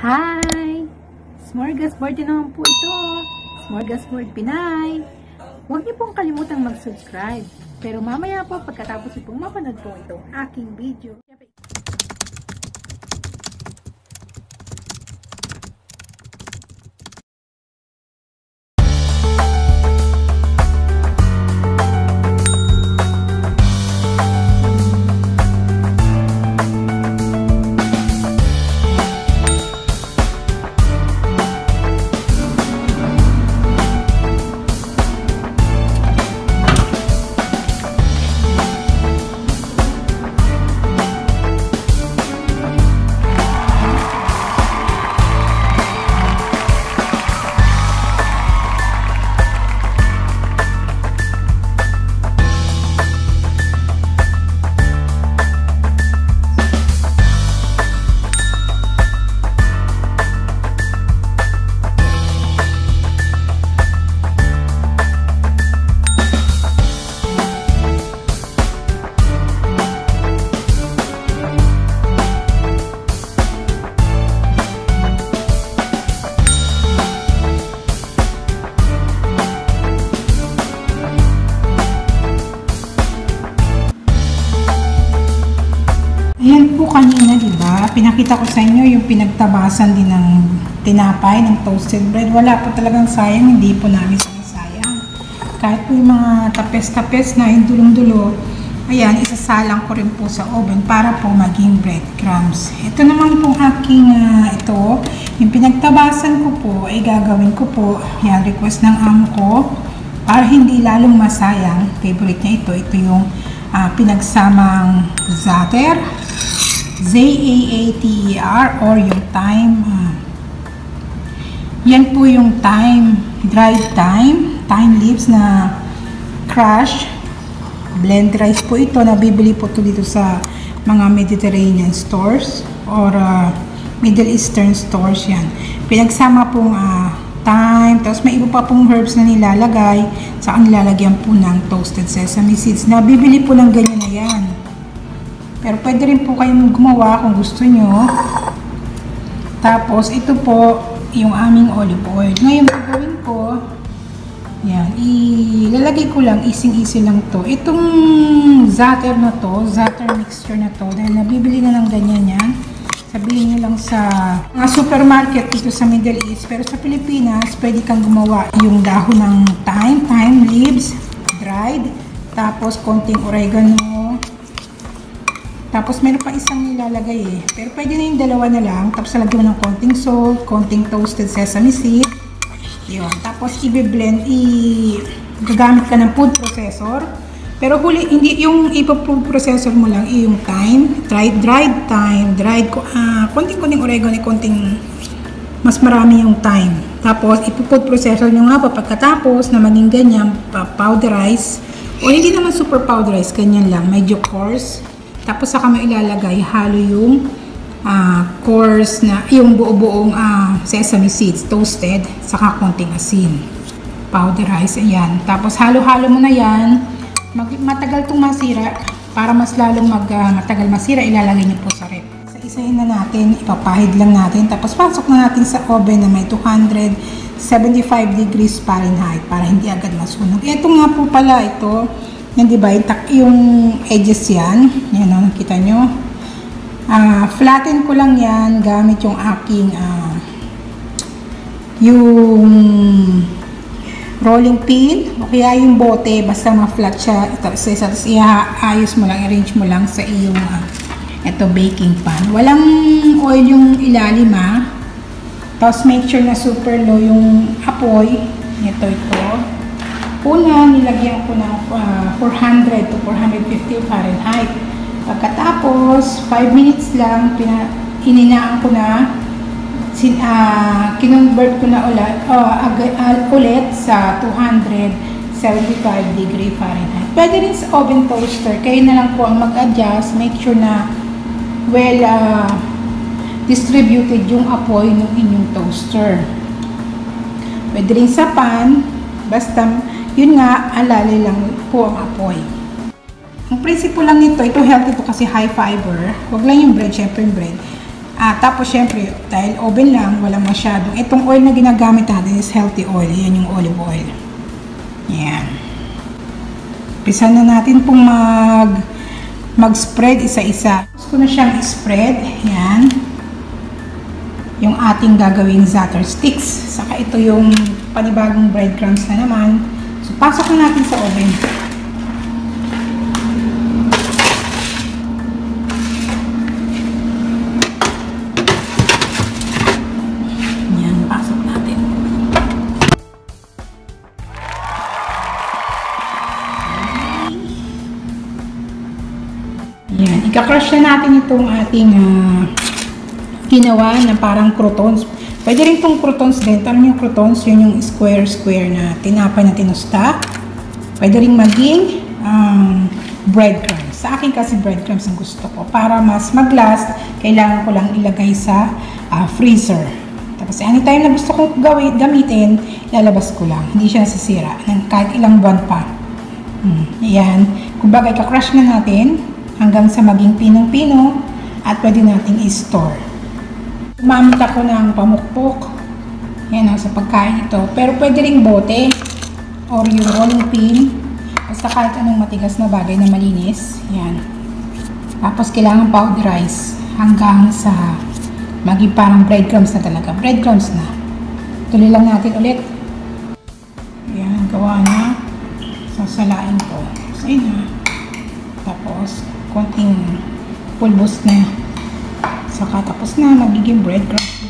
Hi! Smorgasbord din naman po ito. Smorgasbord Pinay. Huwag niyo pong kalimutang mag-subscribe. Pero mamaya po pagkatapos niyo pong mapanood po itong aking video. Ayan po kanina, diba? Pinakita ko sa inyo yung pinagtabasan din ng tinapay, ng toasted bread. Wala po talagang sayang, hindi po namin sinasayang. Kahit po yung mga tapes-tapes na yung dulong-dulo, ayan, isasalang ko rin po sa oven para po maging breadcrumbs. Ito naman pong aking, yung pinagtabasan ko po, ay gagawin ko po, yan, request ng amo ko, para hindi lalong masayang. Favorite niya ito. Ito yung pinagsamang zaater, Z-A-A-T-E-R, or yung thyme. Yan po yung thyme, dried thyme leaves na crush. Blend rice po ito. Nabibili po ito dito sa mga Mediterranean stores or Middle Eastern stores yan. Pinagsama pong thyme, tapos may iba pa pong herbs na nilalagay, saka nilalagyan po ng toasted sesame seeds. Nabibili po ng ganyan na yan. Pero pwede rin po kayong gumawa kung gusto nyo. Tapos ito po yung aming olive oil. Ngayon gagawin ko, yan, ilalagay ko lang, easy lang to. Itong zaater na to, zaater mixture na to, dahil nabibili na ng ganyan yan. Sabihin nyo lang sa mga supermarket dito sa Middle East. Pero sa Pilipinas, pwede kang gumawa yung dahon ng thyme leaves, dried, tapos konting oregano. Tapos meron pa isang nilalagay eh. Pero pwede na yung dalawa na lang. Tapos lagyan mo ng konting salt, konting toasted sesame seed. Yun. Tapos i-blend, gagamit ka ng food processor. Pero huli, hindi yung ipo-food processor mo lang, yung thyme, dried thyme, konting oregano, konting mas marami yung thyme. Tapos ipo-food processor nyo nga pa pagkatapos na maging ganyan, powderize. O hindi naman super powderize, ganyan lang, medyo coarse. Tapos saka mo ilalagay, halo yung coarse na, yung buo-buong sesame seeds, toasted, saka konting asin. Powderize, ayan. Tapos halo-halo mo na yan. Matagal itong masira. Para mas lalong matagal masira, ilalagay niyo po sa rep. Isa-isahin na natin, ipapahid lang natin. Tapos pasok na natin sa oven na may 275 degrees Fahrenheit para hindi agad masunog. Ito nga po pala, ito. Yan, diba? Yung edges yan. Yan, nakita nyo. Flatten ko lang yan gamit yung aking yung rolling pin o kaya yung bote, basta ma-flat siya. Tapos iayos mo lang, arrange mo lang sa iyong ito baking pan. Walang oil yung ilalim Tapos make sure na super low yung apoy. Ito. Una, nilagyan ko ng 400 to 450 Fahrenheit. Pagkatapos, 5 minutes lang, hininaan ko na, kinonvert ko na ulit sa 275 degree Fahrenheit. Pwede rin sa oven toaster. Kayo na lang po ang mag-adjust. Make sure na well distributed yung apoy ng inyong toaster. Pwede rin sa pan. Basta, yun nga, alali lang po ang apoy. Ang prinsipyo lang nito, ito healthy to kasi high fiber. Huwag lang yung bread, syempre yung bread. Tapos syempre, dahil oven lang, walang masyadong. Itong oil na ginagamit natin is healthy oil. Yan yung olive oil. Yan. Pisa na natin pong mag-spread isa-isa. Tapos ko na siyang spread. Yan. Yung ating gagawing za'atar sticks. Saka ito yung panibagong breadcrumbs na naman. So, pasok na natin sa oven. Yan, ika-crush na natin itong ating ginawa na parang croutons. Pwede rin itong croutons din. Alam yung croutons, yun yung square-square na tinapay na tinusta. Pwede rin maging breadcrumbs. Sa akin kasi breadcrumbs ang gusto ko. Para mas mag-last, kailangan ko lang ilagay sa freezer. Tapos anytime na gusto kong gamitin, ilalabas ko lang. Hindi siya nasisira. Kahit ilang buwan pa. Yan. Kumbaga, ika-crush na natin hanggang sa maging pinong-pino at pwede nating i-store. Gumamit ako ng pamukpok. Yan sa pagkain ito. Pero pwede ring bote or yung rolling pin. Basta kahit anong matigas na bagay na malinis. Yan. Tapos kailangan powderize hanggang sa maging parang breadcrumbs na talaga. Breadcrumbs na. Tuloy lang natin ulit. Yan. Gawa na. Sasalain ko. So, yun. Tapos konting pulbos na. Saka tapos na magiging breadcrumbs.